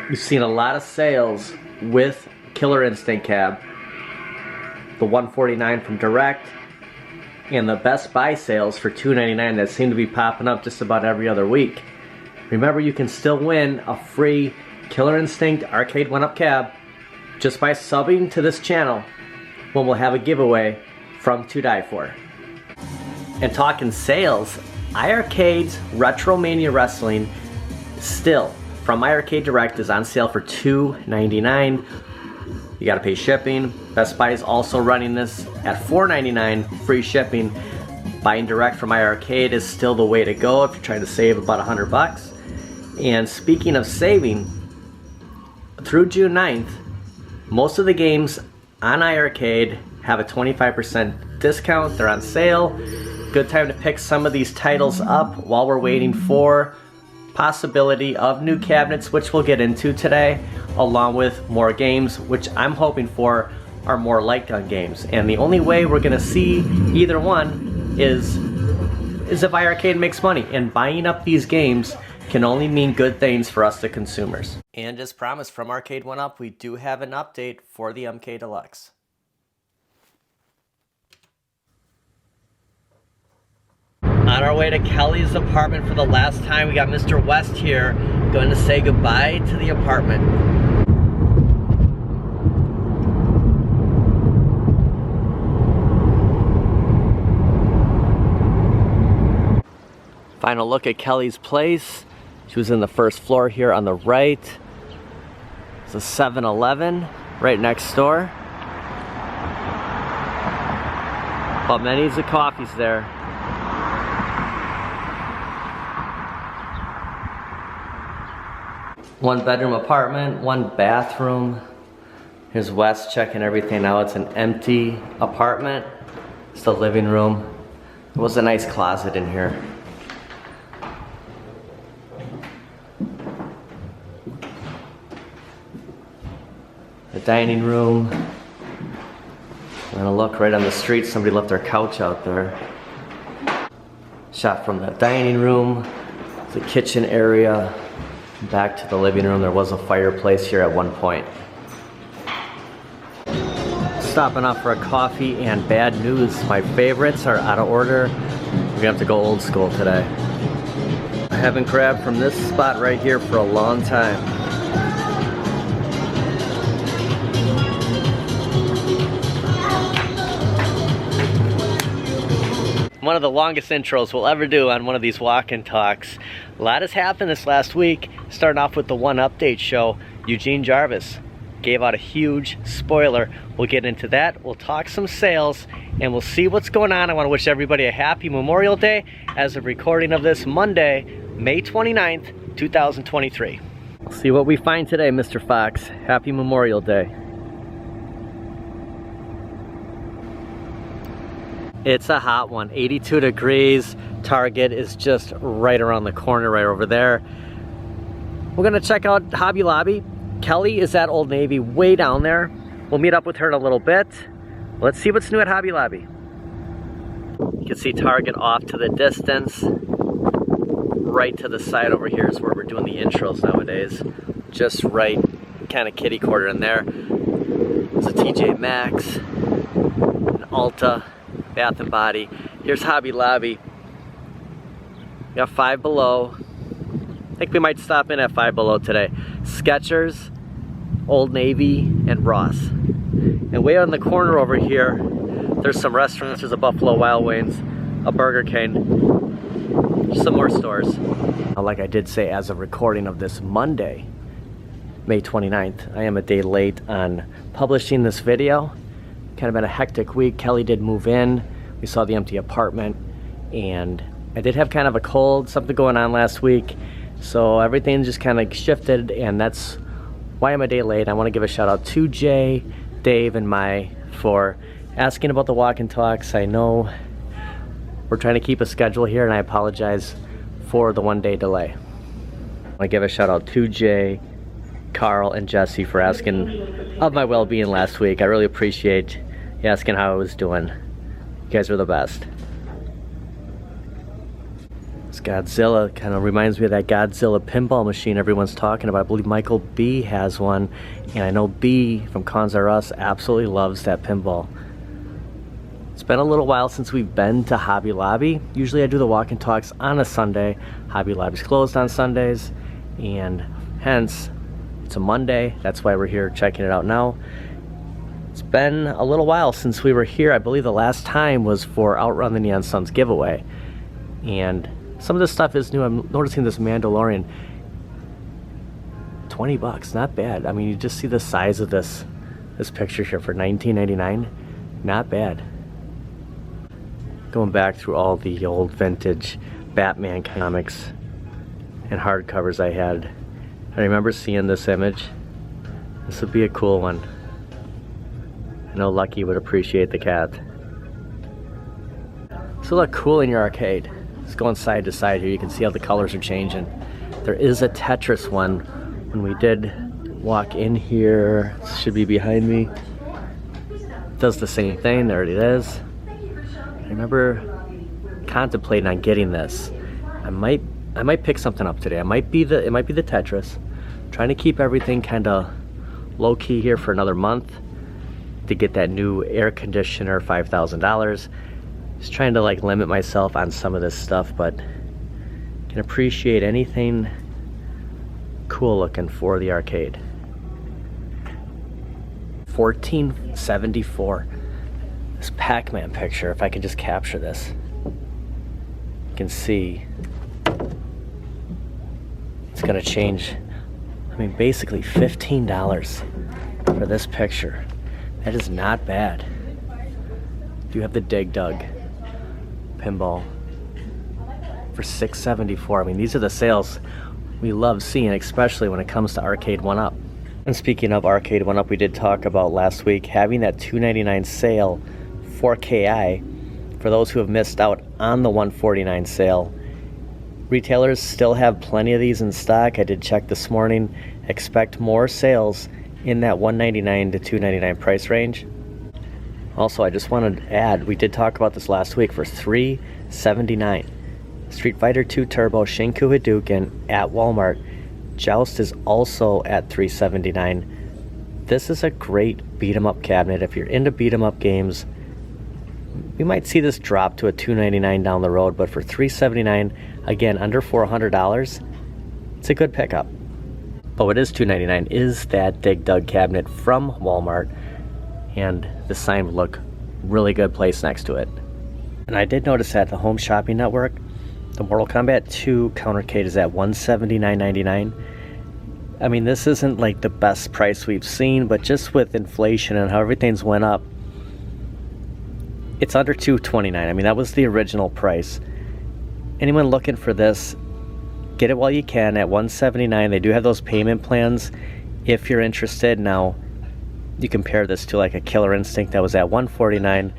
We've seen a lot of sales with Killer Instinct Cab. The $149 from Direct, and the Best Buy sales for $2.99 that seem to be popping up just about every other week. Remember, you can still win a free Killer Instinct Arcade1up cab just by subbing to this channel when we'll have a giveaway from To Die For. And talking sales, iArcade's Retromania Wrestling still from iArcade Direct is on sale for $2.99. You gotta pay shipping. Best Buy is also running this at $4.99, free shipping. Buying direct from iArcade is still the way to go if you're trying to save about $100. And speaking of saving, through June 9th, most of the games on iArcade have a 25% discount. They're on sale. Good time to pick some of these titles up while we're waiting for possibility of new cabinets, which we'll get into today, along with more games, which I'm hoping for are more light gun games. And the only way we're gonna see either one is if iArcade makes money, and buying up these games can only mean good things for us, the consumers. And as promised from Arcade1up, we do have an update for the MK Deluxe. On our way to Kelly's apartment for the last time, we got Mr. West here, going to say goodbye to the apartment. Final look at Kelly's place. She was in the first floor here on the right. It's a 7-Eleven right next door. But many's the coffees there. One bedroom apartment, one bathroom. Here's Wes checking everything out. It's an empty apartment. It's the living room. There was a nice closet in here. The dining room. I'm gonna look right on the street. Somebody left their couch out there. Shot from the dining room, the kitchen area. Back to the living room. There was a fireplace here at one point. Stopping off for a coffee and bad news. My favorites are out of order. We're gonna have to go old school today. I haven't grabbed from this spot right here for a long time. One of the longest intros we'll ever do on one of these walk-in talks. A lot has happened this last week. Starting off with the one update show, Eugene Jarvis gave out a huge spoiler. We'll get into that. We'll talk some sales and we'll see what's going on. I want to wish everybody a happy Memorial Day as of recording of this Monday, May 29th, 2023. We'll see what we find today, Mr. Fox. Happy Memorial Day. It's a hot one, 82 degrees. Target is just right around the corner, right over there. We're gonna check out Hobby Lobby. Kelly is at Old Navy, way down there. We'll meet up with her in a little bit. Let's see what's new at Hobby Lobby. You can see Target off to the distance. Right to the side over here is where we're doing the intros nowadays. Just right, kind of kitty corner in there. There's a TJ Maxx, an Ulta, Bath and Body. Here's Hobby Lobby. We got Five Below. I think we might stop in at Five Below today. Skechers, Old Navy, and Ross. And way on the corner over here, there's some restaurants. There's a Buffalo Wild Wings, a Burger King, some more stores. Like I did say, as of recording of this Monday, May 29th, I am a day late on publishing this video. Kind of been a hectic week. Kelly did move in. We saw the empty apartment, and I did have kind of a cold, something going on last week, so everything just kind of shifted, and that's why I'm a day late. I want to give a shout out to Jay, Dave, and Mai for asking about the walk-in talks. I know we're trying to keep a schedule here, and I apologize for the one-day delay. I want to give a shout out to Jay, Carl, and Jesse for asking of my well-being last week. I really appreciate you asking how I was doing. You guys are the best. This Godzilla kind of reminds me of that Godzilla pinball machine everyone's talking about. I believe Michael B has one, and I know B from Cons R Us absolutely loves that pinball. It's been a little while since we've been to Hobby Lobby. Usually I do the walk and talks on a Sunday. Hobby Lobby's closed on Sundays, and hence it's a Monday. That's why we're here checking it out now. It's been a little while since we were here. I believe the last time was for Outrun the Neon Suns giveaway. And some of this stuff is new. I'm noticing this Mandalorian. 20 bucks, not bad. I mean, you just see the size of this picture here for $19.99. Not bad. Going back through all the old vintage Batman comics and hardcovers I had. I remember seeing this image. This would be a cool one. I know Lucky would appreciate the cat. So look cool in your arcade. It's going side to side here. You can see how the colors are changing. There is a Tetris one. When we did walk in here, it should be behind me. It does the same thing. There it is. I remember contemplating on getting this. I might pick something up today. It might be the Tetris. I'm trying to keep everything kind of low key here for another month to get that new air conditioner, $5,000. Just trying to like limit myself on some of this stuff, but can appreciate anything cool looking for the arcade. $14.74. This Pac-Man picture, if I can just capture this, you can see it's gonna change. I mean, basically $15 for this picture. That is not bad. You have the Dig Dug pinball for $6.74. I mean, these are the sales we love seeing, especially when it comes to Arcade1up. And speaking of Arcade1up, we did talk about last week having that $2.99 sale for KI. For those who have missed out on the $149 sale, retailers still have plenty of these in stock. I did check this morning. Expect more sales in that $199 to $299 price range. Also, I just wanted to add, we did talk about this last week for $379. Street Fighter 2 Turbo Shinku Hadouken at Walmart. Joust is also at $379. This is a great beat 'em up cabinet. If you're into beat 'em up games, we might see this drop to a $299 down the road, but for $379, again, under $400, it's a good pickup. But what is $299 is that Dig Dug cabinet from Walmart, and the sign would look really good placed next to it. And I did notice that the Home Shopping Network, the Mortal Kombat 2 countercade is at $179.99. I mean, this isn't like the best price we've seen, but just with inflation and how everything's went up, it's under $229. I mean, that was the original price. Anyone looking for this, get it while you can at $179. They do have those payment plans if you're interested. Now, you compare this to like a Killer Instinct that was at $149.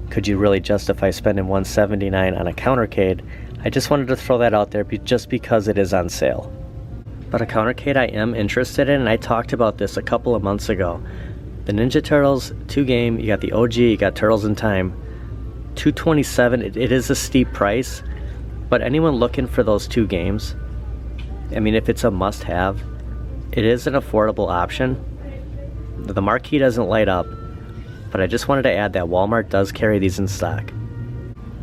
Could you really justify spending $179 on a countercade? I just wanted to throw that out there just because it is on sale. But a countercade I am interested in, and I talked about this a couple of months ago. The Ninja Turtles 2 game, you got the OG, you got Turtles in Time. $227, it is a steep price, but anyone looking for those 2 games, I mean, if it's a must-have, it is an affordable option. The marquee doesn't light up, but I just wanted to add that Walmart does carry these in stock.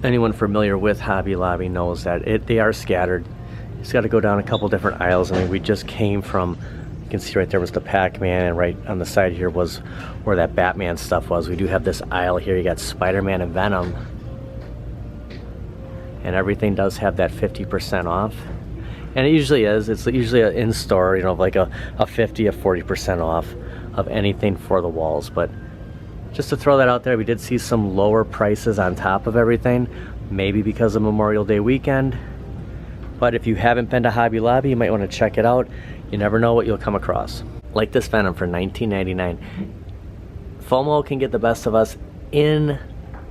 Anyone familiar with Hobby Lobby knows that they are scattered. You just got to go down a couple different aisles. I mean, we just came from, you can see right there was the Pac-Man, and right on the side here was where that Batman stuff was. We do have this aisle here. You got Spider-Man and Venom. And everything does have that 50% off. And it usually is. It's usually an in-store, you know, like a 50 or 40% off of anything for the walls. But just to throw that out there, we did see some lower prices on top of everything. Maybe because of Memorial Day weekend. But if you haven't been to Hobby Lobby, you might want to check it out. You never know what you'll come across. Like this Venom for $19.99. FOMO can get the best of us in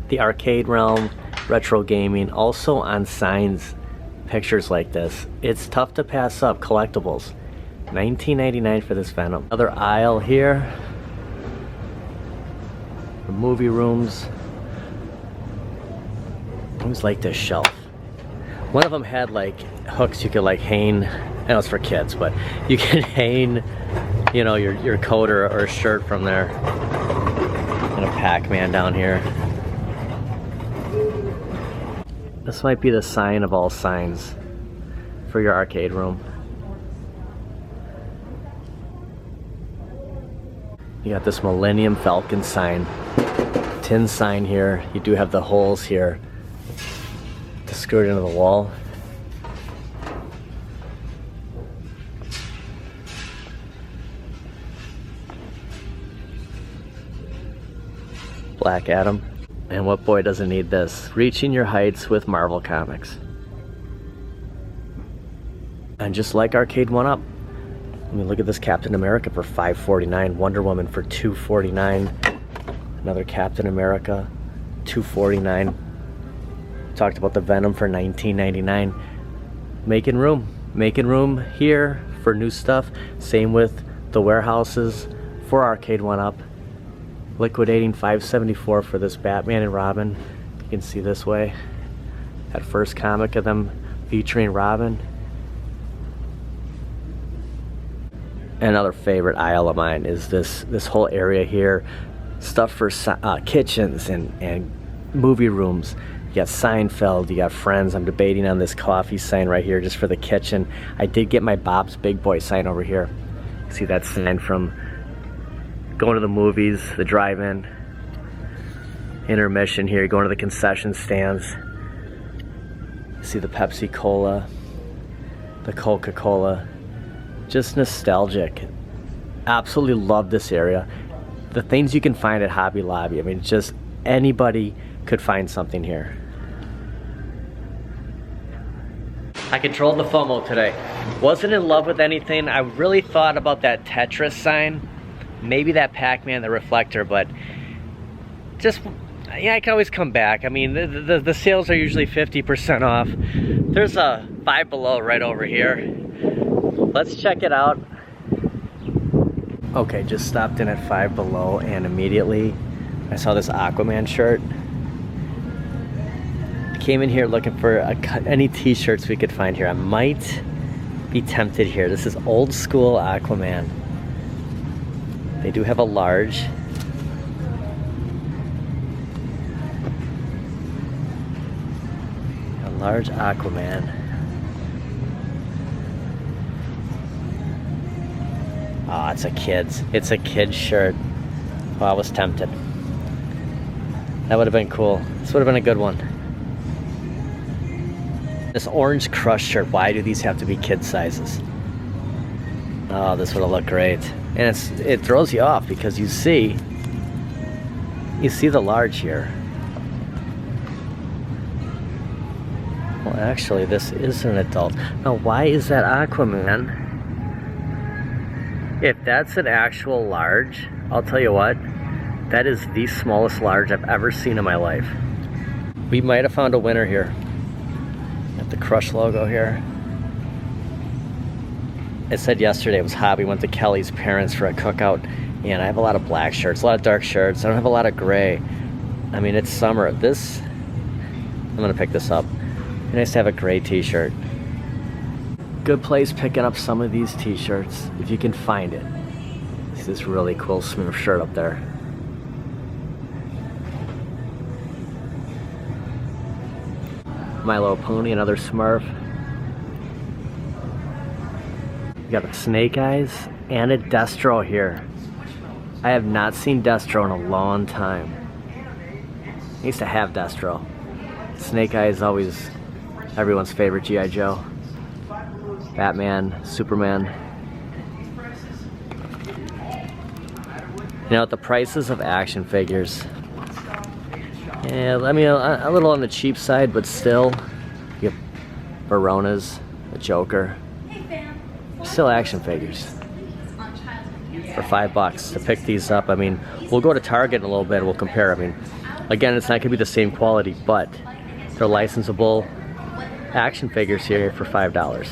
the arcade realm, retro gaming, also on signs, pictures like this. It's tough to pass up. Collectibles. $19.99 for this Venom. Another aisle here. The movie rooms. I always like this shelf. One of them had like hooks you could like hang, I know it's for kids, but you can hang, you know, your coat or shirt from there. And a Pac-Man down here. This might be the sign of all signs for your arcade room. You got this Millennium Falcon sign, tin sign here. You do have the holes here to screw it into the wall. Black Adam. And what boy doesn't need this? Reaching your heights with Marvel Comics. And just like Arcade1up, I mean, look at this Captain America for $5.49, Wonder Woman for $2.49, another Captain America, $2.49. Talked about the Venom for $19.99. Making room here for new stuff. Same with the warehouses for Arcade1up. Liquidating $5.74 for this Batman and Robin. You can see this way. That first comic of them featuring Robin. Another favorite aisle of mine is this whole area here. Stuff for kitchens and movie rooms. You got Seinfeld, you got Friends. I'm debating on this coffee sign right here just for the kitchen. I did get my Bob's Big Boy sign over here. See that sign from going to the movies, the drive-in, intermission here, going to the concession stands. See the Pepsi Cola, the Coca-Cola. Just nostalgic. Absolutely love this area. The things you can find at Hobby Lobby, I mean, just anybody could find something here. I controlled the FOMO today. Wasn't in love with anything. I really thought about that Tetris sign. Maybe that Pac-Man, the reflector, but just, yeah, I can always come back. I mean, the sales are usually 50% off. There's a Five Below right over here. Let's check it out. Okay, just stopped in at Five Below and immediately I saw this Aquaman shirt. I came in here looking for any t-shirts we could find here. I might be tempted here. This is old school Aquaman. They do have a large. A large Aquaman. Oh, it's a kid's shirt. Oh, I was tempted. That would have been cool. This would have been a good one. This orange Crush shirt, why do these have to be kid sizes? Oh, this would have looked great. And it throws you off because you see the large here. Well, actually, this is an adult. Now, why is that Aquaman? If that's an actual large, I'll tell you what, that is the smallest large I've ever seen in my life. We might have found a winner here. Got the Crush logo here. It said yesterday it was Hobby, went to Kelly's parents for a cookout, and I have a lot of black shirts, a lot of dark shirts. I don't have a lot of gray. I mean, it's summer. I'm gonna pick this up. It'd be nice to have a gray t-shirt. Good place picking up some of these t-shirts if you can find it. See this really cool Smurf shirt up there. My Little Pony, another Smurf. You got a Snake Eyes and a Destro here. I have not seen Destro in a long time. I used to have Destro. Snake Eyes is always everyone's favorite G.I. Joe. Batman, Superman. You know, at the prices of action figures, yeah, I mean, a little on the cheap side, but still, you get Baronas, the Joker. Still action figures for $5 to pick these up. I mean, we'll go to Target in a little bit and we'll compare. I mean, again, it's not gonna be the same quality, but they're licensable action figures here for $5.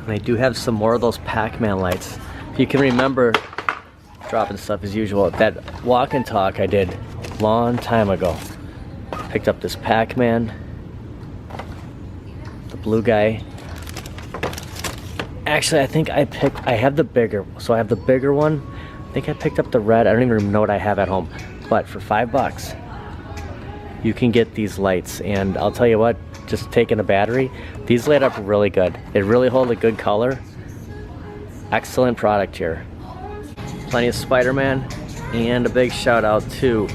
And I do have some more of those Pac-Man lights. If you can remember, dropping stuff as usual, that walk and talk I did a long time ago. Picked up this Pac-Man, the blue guy. Actually, I think I have the bigger, so I have the bigger one. I think I picked up the red. I don't even know what I have at home. But for $5, you can get these lights. And I'll tell you what, just taking a battery, these light up really good. They really hold a good color. Excellent product here. Plenty of Spider-Man, and a big shout out to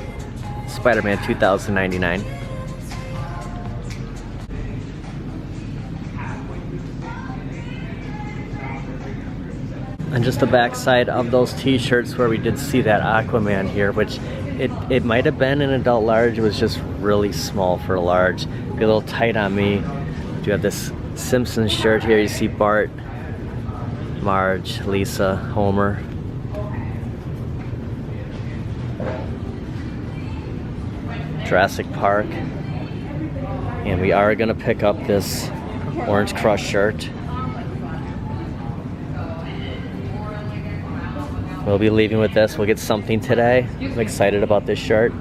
Spider-Man 2099. And just the back side of those t-shirts where we did see that Aquaman here, which it might have been an adult large. It was just really small for a large. Be a little tight on me. You have this Simpsons shirt here. You see Bart, Marge, Lisa, Homer. Jurassic Park. And we are gonna pick up this Orange Crush shirt. We'll be leaving with this. We'll get something today. I'm excited about this shirt.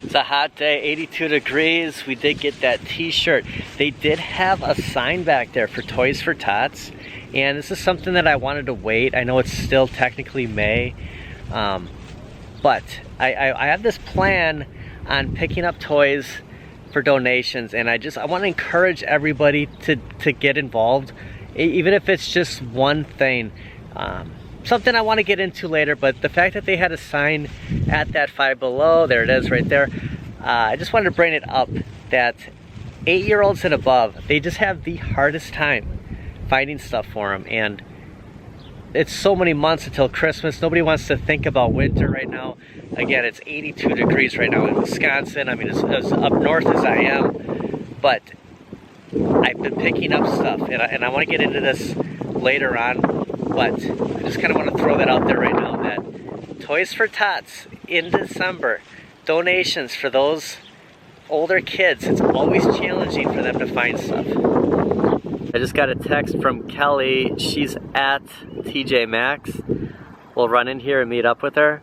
It's a hot day, 82 degrees. We did get that t-shirt. They did have a sign back there for Toys for Tots. And this is something that I wanted to wait. I know it's still technically May. But I have this plan on picking up toys for donations. And I want to encourage everybody to get involved. Even if it's just one thing. Something I want to get into later, but the fact that they had a sign at that Five Below, there it is right there, I just wanted to bring it up that 8-year-olds and above, they just have the hardest time finding stuff for them, and it's so many months until Christmas. Nobody wants to think about winter right now. Again, it's 82 degrees right now in Wisconsin. I mean, as up north as I am, but I've been picking up stuff, and I want to get into this later on. But I just kind of want to throw that out there right now, that Toys for Tots in December, donations for those older kids, it's always challenging for them to find stuff. I just got a text from Kelly. She's at TJ Maxx. We'll run in here and meet up with her.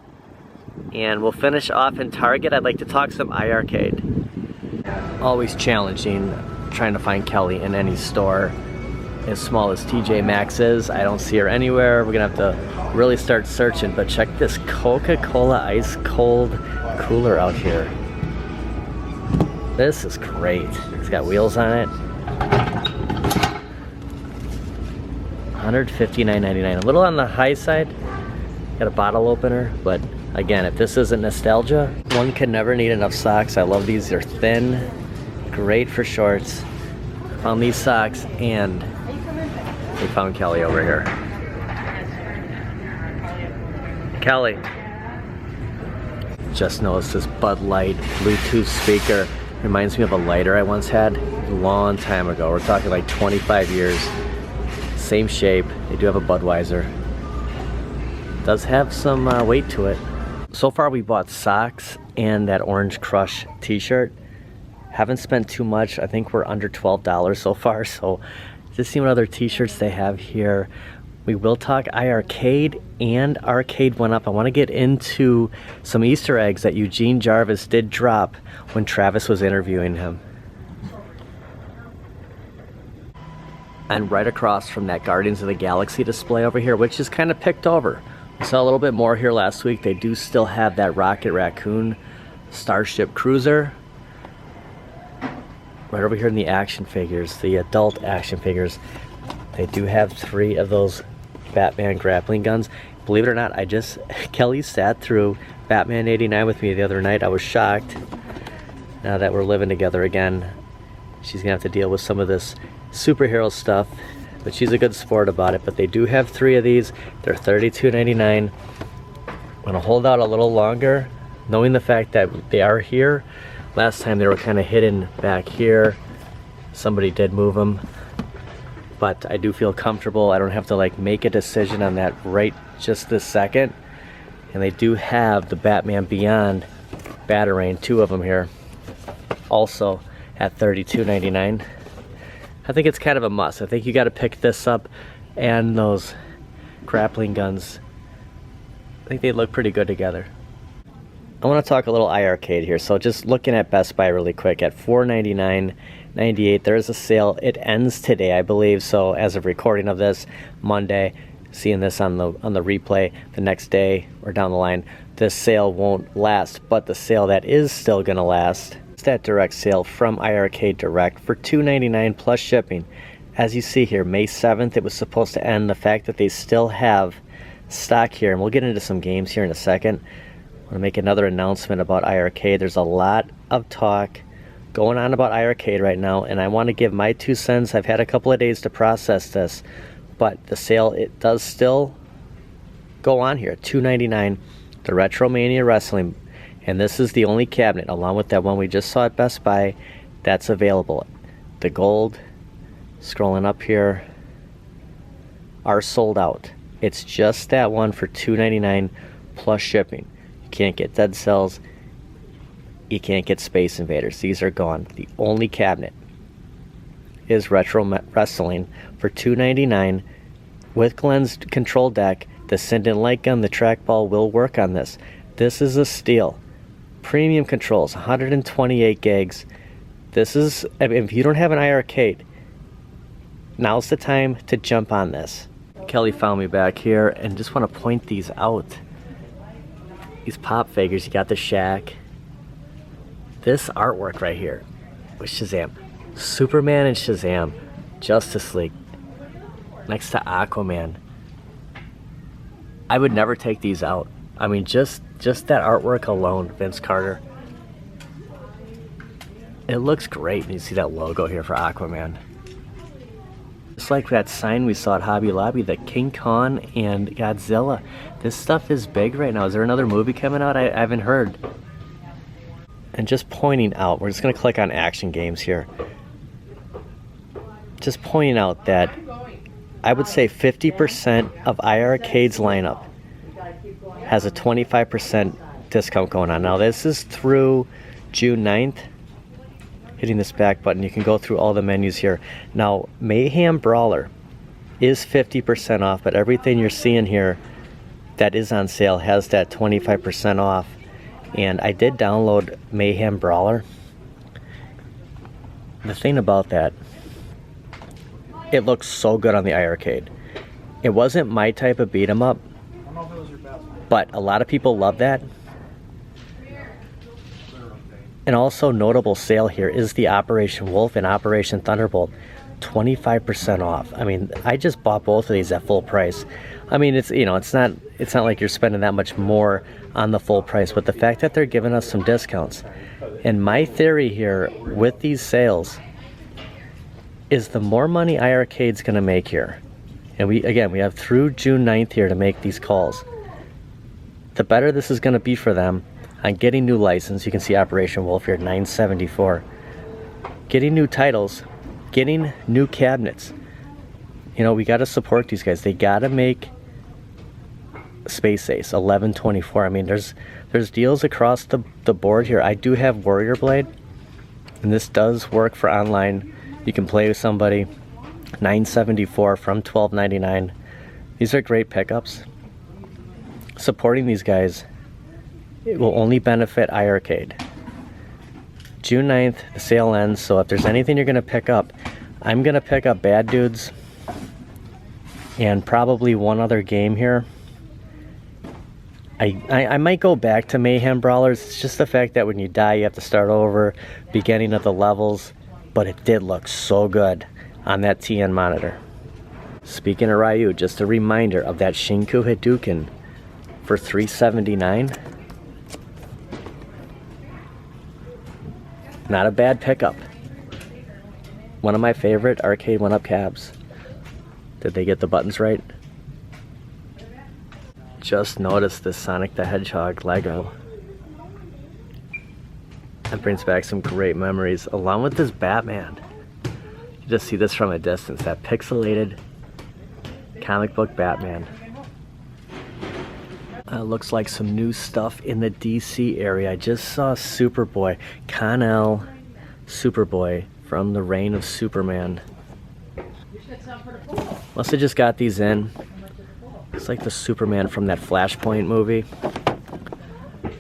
And we'll finish off in Target. I'd like to talk some iArcade. Always challenging trying to find Kelly in any store. As small as TJ Maxx is, I don't see her anywhere. We're gonna have to really start searching, but check this Coca-Cola ice cold cooler out here. This is great. It's got wheels on it. $159.99, a little on the high side. Got a bottle opener, but again, if this isn't nostalgia, one can never need enough socks. I love these, they're thin, great for shorts. Found these socks, and we found Kelly over here. Kelly. Just noticed this Bud Light Bluetooth speaker. Reminds me of a lighter I once had a long time ago. We're talking like 25 years. Same shape. They do have a Budweiser. Does have some weight to it. So far we bought socks and that Orange Crush t-shirt. Haven't spent too much. I think we're under $12 so far, so just see what other t-shirts they have here. We will talk iArcade and Arcade1up. I want to get into some Easter eggs that Eugene Jarvis did drop when Travis was interviewing him. And right across from that Guardians of the Galaxy display over here, which is kind of picked over. We saw a little bit more here last week. They do still have that Rocket Raccoon Starship Cruiser. Right over here in the action figures, the adult action figures, they do have 3 of those Batman grappling guns. Believe it or not, Kelly sat through Batman 89 with me the other night. I was shocked. Now that we're living together again, she's gonna have to deal with some of this superhero stuff, but she's a good sport about it. But they do have 3 of these. They're $32.99. I'm gonna hold out a little longer, knowing the fact that they are here. Last time they were kind of hidden back here. Somebody did move them, but I do feel comfortable. I don't have to like make a decision on that right just this second. And they do have the Batman Beyond Batarang, 2 of them here, also at $32.99. I think it's kind of a must. I think you got to pick this up and those grappling guns. I think they look pretty good together. I want to talk a little iArcade here. So just looking at Best Buy really quick at $499.98. There is a sale. It ends today, I believe. So as of recording of this, Monday, seeing this on the replay the next day or down the line, this sale won't last. But the sale that is still going to last is that direct sale from iArcade Direct for $299 plus shipping. As you see here, May 7th, it was supposed to end. The fact that they still have stock here, and we'll get into some games here in a second. I want to make another announcement about iArcade. There's a lot of talk going on about iArcade right now, and I want to give my 2 cents. I've had a couple of days to process this, but the sale, it does still go on here. $299, the Retromania Wrestling, and this is the only cabinet, along with that one we just saw at Best Buy, that's available. The gold, scrolling up here, are sold out. It's just that one for $299 plus shipping. You can't get Dead Cells. You can't get Space Invaders. These are gone. The only cabinet is Retro Wrestling for $299 with Glenn's control deck. The Sindon light gun, the trackball will work on this. This is a steal. Premium controls, 128 gigs. This is, if you don't have an iArcade, now's the time to jump on this. Kelly found me back here, and just want to point these out. These pop figures, you got the Shaq. This artwork right here with Shazam. Superman and Shazam. Justice League. Next to Aquaman. I would never take these out. I mean, just that artwork alone, Vince Carter. It looks great. And you see that logo here for Aquaman. Just like that sign we saw at Hobby Lobby, the King Kong and Godzilla. This stuff is big right now. Is there another movie coming out? I haven't heard. And just pointing out, we're just going to click on action games here. Just pointing out that I would say 50% of iArcade's lineup has a 25% discount going on. Now this is through June 9th. Hitting this back button, you can go through all the menus here. Now, Mayhem Brawler is 50% off, but everything you're seeing here that is on sale has that 25% off. And I did download Mayhem Brawler. The thing about that, it looks so good on the iArcade. It wasn't my type of beat 'em up, but a lot of people love that. And also notable sale here is the Operation Wolf and Operation Thunderbolt, 25% off. I mean, I just bought both of these at full price. I mean, it's, you know, it's not like you're spending that much more on the full price, but the fact that they're giving us some discounts. And my theory here with these sales is the more money iArcade's going to make here, and we have through June 9th here to make these calls, the better this is going to be for them on getting new license. You can see Operation Wolf here, $974. Getting new titles, getting new cabinets. You know, we got to support these guys. They got to make Space Ace, $1124. I mean, there's deals across the board here. I do have Warrior Blade, and this does work for online. You can play with somebody. $974 from $12.99. These are great pickups. Supporting these guys, it will only benefit iArcade. June 9th, the sale ends, so if there's anything you're going to pick up, I'm going to pick up Bad Dudes and probably one other game here. I might go back to Mayhem Brawlers. It's just the fact that when you die, you have to start over, beginning of the levels, but it did look so good on that TN monitor. Speaking of Ryu, just a reminder of that Shinku Hadouken for $379. Not a bad pickup. One of my favorite Arcade1up cabs. Did they get the buttons right? Just noticed this Sonic the Hedgehog Lego. That brings back some great memories, along with this Batman. You just see this from a distance, that pixelated comic book Batman. Looks like some new stuff in the DC area. I just saw Superboy, Con-El Superboy from the Reign of Superman. Must have just got these in. Looks like the Superman from that Flashpoint movie.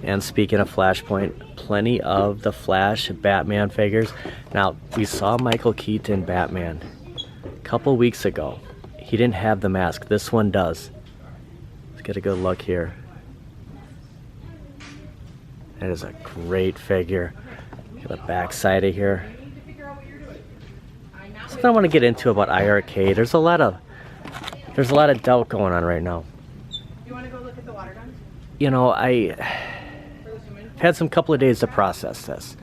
And speaking of Flashpoint, plenty of the Flash Batman figures. Now, we saw Michael Keaton Batman a couple weeks ago. He didn't have the mask. This one does. Let's get a good look here. That is a great figure. Look at the back side of here. Something I want to get into about iArcade. There's a lot of doubt going on right now. You want to go look at the water guns? You know, I've had some couple of days to process this.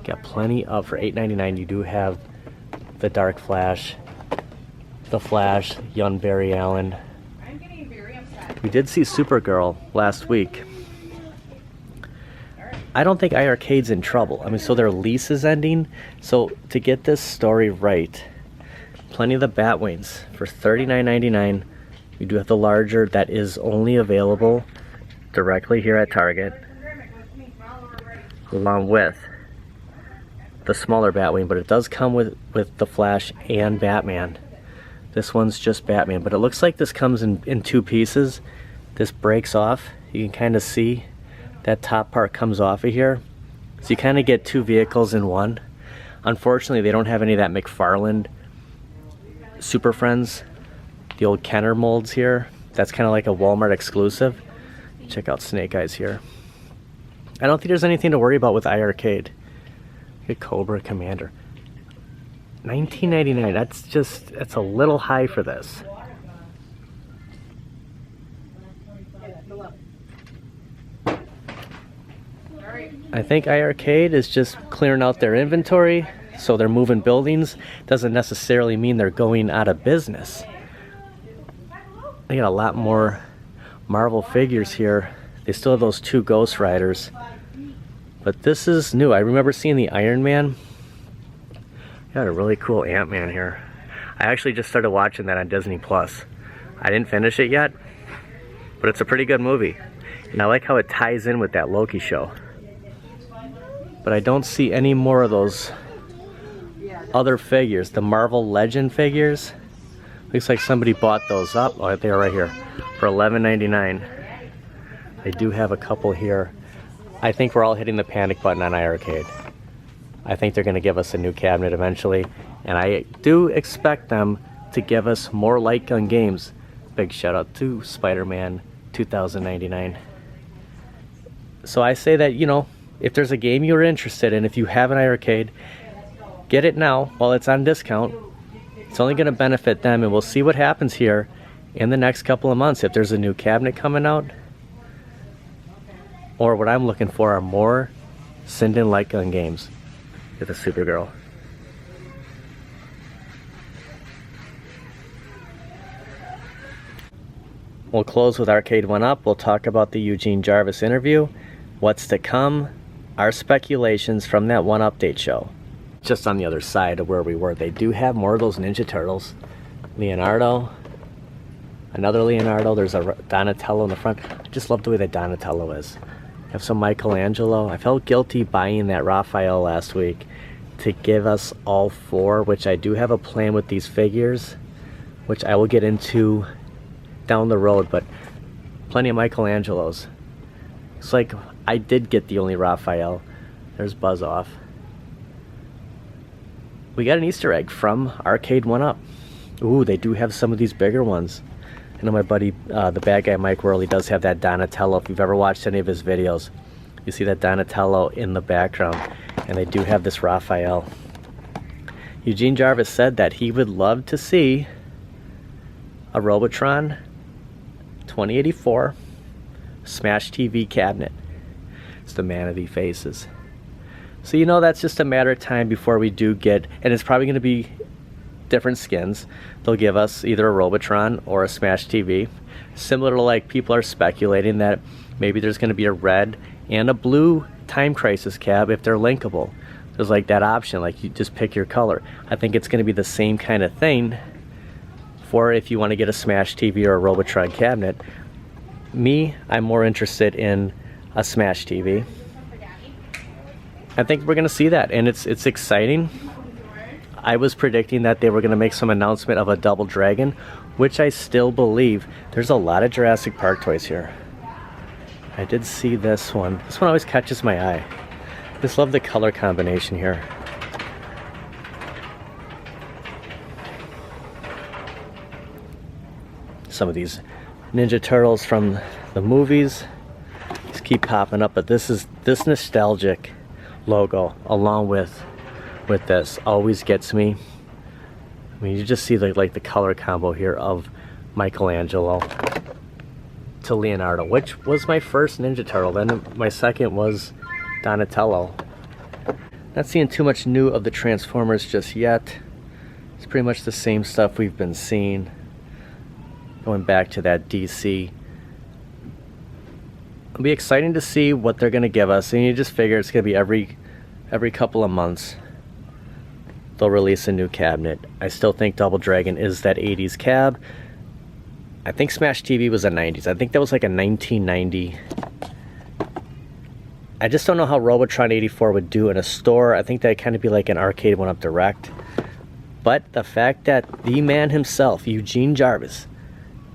Got plenty of, for $8.99, you do have the Dark Flash, the Flash, young Barry Allen. I'm getting very upset. We did see Supergirl last week. I don't think iArcade's in trouble. I mean, so their lease is ending. So to get this story right, plenty of the Batwings for $39.99. We do have the larger that is only available directly here at Target, along with the smaller Batwing, but it does come with the Flash and Batman. This one's just Batman, but it looks like this comes in two pieces. This breaks off. You can kind of see that top part comes off of here. So you kind of get two vehicles in one. Unfortunately, they don't have any of that McFarlane Super Friends, the old Kenner molds here. That's kind of like a Walmart exclusive. Check out Snake Eyes here. I don't think there's anything to worry about with iArcade. Look at Cobra Commander. $19.99, that's a little high for this. I think iArcade is just clearing out their inventory, so they're moving buildings. Doesn't necessarily mean they're going out of business. They got a lot more Marvel figures here. They still have those two Ghost Riders, but this is new. I remember seeing the Iron Man. Got a really cool Ant-Man here. I actually just started watching that on Disney Plus. I didn't finish it yet, but it's a pretty good movie, and I like how it ties in with that Loki show. But I don't see any more of those other figures, the Marvel Legend figures. Looks like somebody bought those up. Oh, they are right here for $11.99. They do have a couple here. I think we're all hitting the panic button on iArcade. I think they're going to give us a new cabinet eventually, and I do expect them to give us more light gun games. Big shout out to Spider-Man 2099. So I say that, you know, if there's a game you're interested in, if you have an iArcade, get it now while it's on discount. It's only going to benefit them, and we'll see what happens here in the next couple of months. If there's a new cabinet coming out, or what I'm looking for are more Sinden light gun games with a Supergirl. We'll close with Arcade1up. We'll talk about the Eugene Jarvis interview, what's to come, our speculations from that one update show. Just on the other side of where we were, they do have more of those Ninja Turtles. Leonardo, another Leonardo. There's a Donatello in the front. I just love the way that Donatello is. Have some Michelangelo. I felt guilty buying that Raphael last week to give us all four, which I do have a plan with these figures, which I will get into down the road, but plenty of Michelangelos. It's like I did get the only Raphael. There's Buzz Off. We got an Easter egg from Arcade1up. Ooh, they do have some of these bigger ones. I know my buddy, the bad guy Mike Worley, does have that Donatello. If you've ever watched any of his videos, you see that Donatello in the background. And they do have this Raphael. Eugene Jarvis said that he would love to see a Robotron 2084 Smash TV cabinet. It's the Manatee faces. So you know that's just a matter of time before we do get, and it's probably going to be different skins. They'll give us either a Robotron or a Smash TV. Similar to, like, people are speculating that maybe there's going to be a red and a blue Time Crisis cab if they're linkable. There's like that option, like you just pick your color. I think it's going to be the same kind of thing for if you want to get a Smash TV or a Robotron cabinet. Me, I'm more interested in a Smash TV. I think we're going to see that, and it's exciting. I was predicting that they were going to make some announcement of a Double Dragon, which I still believe. There's a lot of Jurassic Park toys here. I did see this one. This one always catches my eye. Just love the color combination here. Some of these Ninja Turtles from the movies just keep popping up, but this nostalgic logo along with this always gets me. I mean, you just see like the color combo here of Michelangelo to Leonardo, which was my first Ninja Turtle. Then my second was Donatello. Not seeing too much new of the Transformers just yet. It's pretty much the same stuff we've been seeing. Going back to that DC. It'll be exciting to see what they're gonna give us, and you just figure it's gonna be every couple of months they'll release a new cabinet. I still think Double Dragon is that 80s cab. I think Smash TV was the 90s. I think that was like a 1990. I just don't know how Robotron 84 would do in a store. I think that'd kind of be like an Arcade1up Direct. But the fact that the man himself, Eugene Jarvis,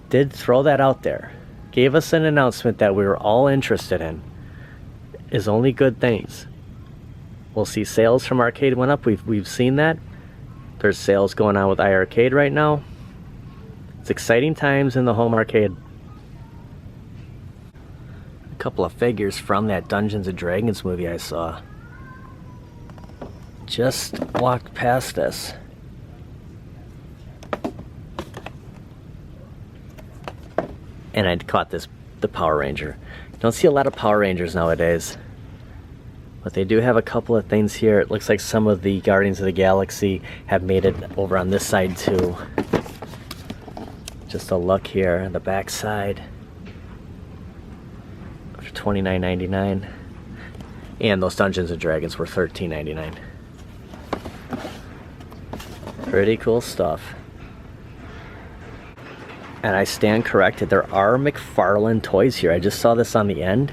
did throw that out there, gave us an announcement that we were all interested in, is only good things. We'll see sales from Arcade1up. We've seen that. There's sales going on with iArcade right now. It's exciting times in the home arcade. A couple of figures from that Dungeons and Dragons movie I saw. Just walked past us. And I caught the Power Ranger. Don't see a lot of Power Rangers nowadays. But they do have a couple of things here. It looks like some of the Guardians of the Galaxy have made it over on this side too. Just a look here on the back side for $29.99. And those Dungeons and Dragons were $13.99. Pretty cool stuff. And I stand corrected, there are McFarlane toys here. I just saw this on the end.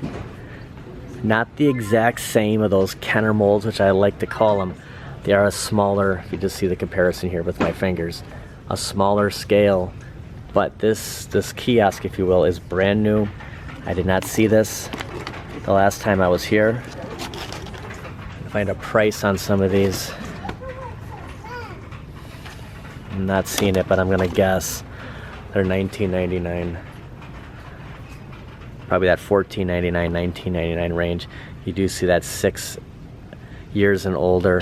Not the exact same of those Kenner molds, which I like to call them. They are a smaller, you just see the comparison here with my fingers, a smaller scale. But this kiosk, if you will, is brand new. I did not see this the last time I was here. Find a price on some of these. I'm not seeing it, but I'm gonna guess they're $19.99. Probably that $14.99, $19.99 range. You do see that 6 years and older.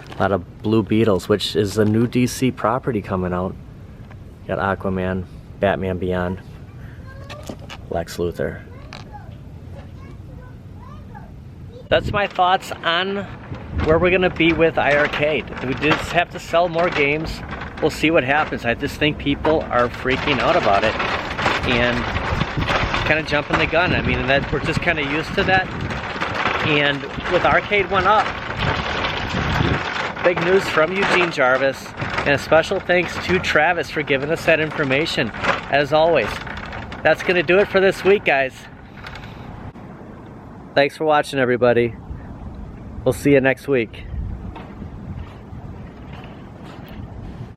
A lot of Blue Beetles, which is a new DC property coming out. Got Aquaman, Batman Beyond, Lex Luthor. That's my thoughts on where we're gonna be with iArcade. We just have to sell more games. We'll see what happens. I just think people are freaking out about it and kind of jumping the gun. I mean, that we're just kind of used to that. And with Arcade1up, big news from Eugene Jarvis, and a special thanks to Travis for giving us that information. As always, that's gonna do it for this week, guys. Thanks for watching, everybody. We'll see you next week.